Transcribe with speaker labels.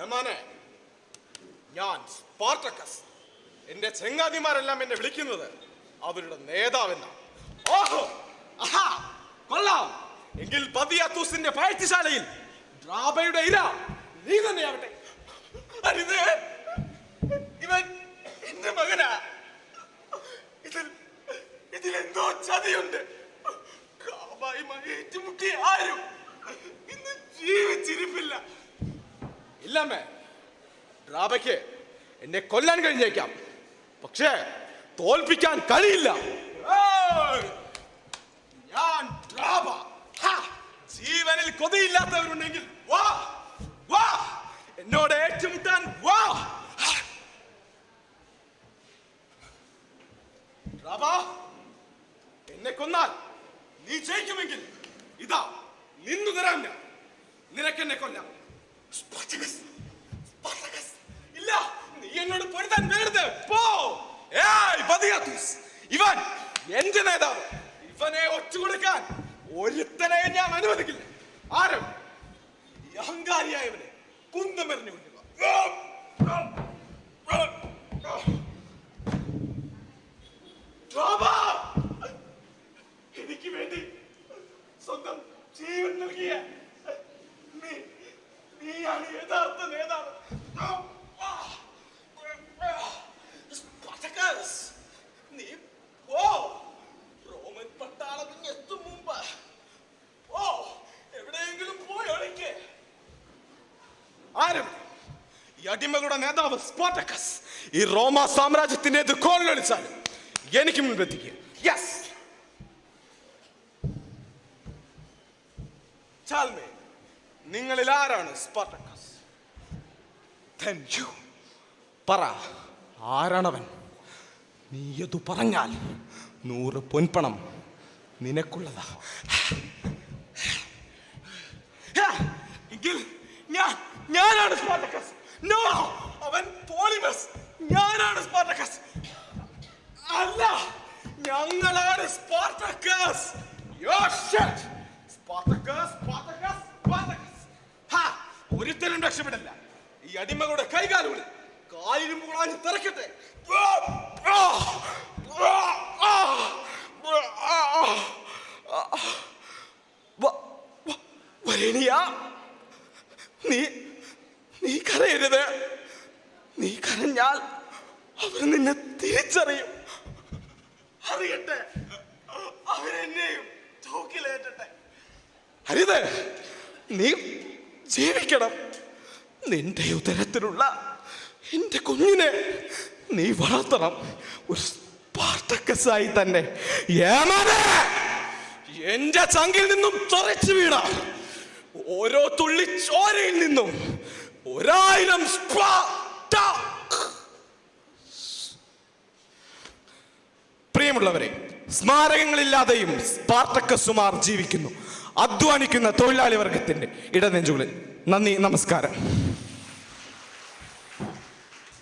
Speaker 1: ഏമാനെ, ഞാൻ സ്പാർട്ടക്കസ്. എന്റെ ചങ്ങാതിമാരെല്ലാം എന്നെ വിളിക്കുന്നത് അവരുടെ നേതാവെന്നാണ്. ഓഹോ, ആഹാ, കൊള്ളാം. എങ്കിൽ പതിയാത്തൂസിന്റെ പഴയശാലയിൽ ഡ്രാബയുടെ ഇര നീ തന്നെയാവട്ടെ. അരുതേ, ഇവൻ എന്റെ മകനാ. ഇതിലെന്തോ ചതിയുണ്ട്. ഏറ്റുമുട്ടിയ ആരും ഇന്ന് ജീവിച്ചിരിപ്പില്ല. ഇല്ലമ്മേ, ഡ്രാബയ്ക്ക് എന്നെ കൊല്ലാൻ കഴിഞ്ഞേക്കാം, പക്ഷേ തോൽപ്പിക്കാൻ കഴിയില്ല. ഞാൻ ഡ്രാബ. ജീവനിൽ കൊതിയില്ലാത്തവരുണ്ടെങ്കിൽ വാ വാ, എന്നോട് ഏറ്റുമുട്ടാൻ വാ. ഡ്രാബ, എന്നെ കൊന്നാൽ നീ ജയിക്കുമെങ്കിൽ ഇതാ നിന്നു തരാം ഞാൻ. നിനക്കെന്നെ കൊല്ലാം. ഇല്ല, നീ എന്നോട് പൊരുതാൻ വരരുത്. പോ. ഇവൻ എന്റെ നേതാവ്. ഇവനെ ഒറ്റുകൊടുക്കാൻ ഒരുത്തനെ ഞാൻ അനുവദിക്കില്ല. ആരും ഈ അഹങ്കാരിയായവനെ കുന്തമെറിഞ്ഞു കൊണ്ടുക. എനിക്ക് വേണ്ടി സ്വന്തം ജീവൻ നൽകിയ നീയാണ് യഥാർത്ഥ നേതാവ്. നീ പോ. റോമൻ പട്ടാളം എത്തും മുമ്പ് പോ. എവിടെയെങ്കിലും പോയി ഒളിക്ക്. ആരും ഈ അടിമകളുടെ നേതാവ് സ്പാർട്ടക്കസ് ഈ റോമ സാമ്രാജ്യത്തിന്റെ കോളിലൊളിച്ചാലും എനിക്ക് മുൻപെത്തിക്കുക. യെസ്. ചാൽമേ, നിങ്ങളിൽ ആരാണ് സ്പാർട്ടക്കസ്? പറ, ആരാണവൻ? നീ എതു പറഞ്ഞാൽ 100 പൊൻപണം നിനക്കുള്ളതാ. എങ്കിൽ ഞാനാണ് സ്പാർട്ടക്കസ്. നോ, അവൻ പോളിമസ്. ഞാനാണ് സ്പാർട്ടക്കസ്. അല്ല, ഞങ്ങളാണ് സ്പാർട്ടക്കസ്. ഒരുത്തരും രക്ഷപ്പെടില്ല. ഈ അടിമകളുടെ കൈകാലുകളിൽ കാലിരുമ്പുകളാണ് തിറക്കട്ടെ. നീ കരയരുത്. നീ കരഞ്ഞാൽ അവർ നിന്നെ തിരിച്ചറിയും. അറിയട്ടെ, അവരെന്നെയും തൂക്കിലേറ്റട്ടെ. അരുത്, നീ ജീവിക്കണം. നിന്റെ ഉദരത്തിലുള്ള എന്റെ കുഞ്ഞിനെ നീ വളർത്തണം. ഒരു സ്പാർട്ടക്കസായി തന്നെ. എന്റെ ചങ്കിൽ നിന്നും തുറച്ചു വീണ ഓരോ തുള്ളി ചോരയിൽ നിന്നും 1000 പ്രിയമുള്ളവരെ, സ്മാരകങ്ങളില്ലാതെയും സ്പാർട്ടക്കസുമാർ ജീവിക്കുന്നു. അധ്വാനിക്കുന്ന തൊഴിലാളി വർഗത്തിന്റെ ഇടനെഞ്ചുകളിൽ. നന്ദി, നമസ്കാരം.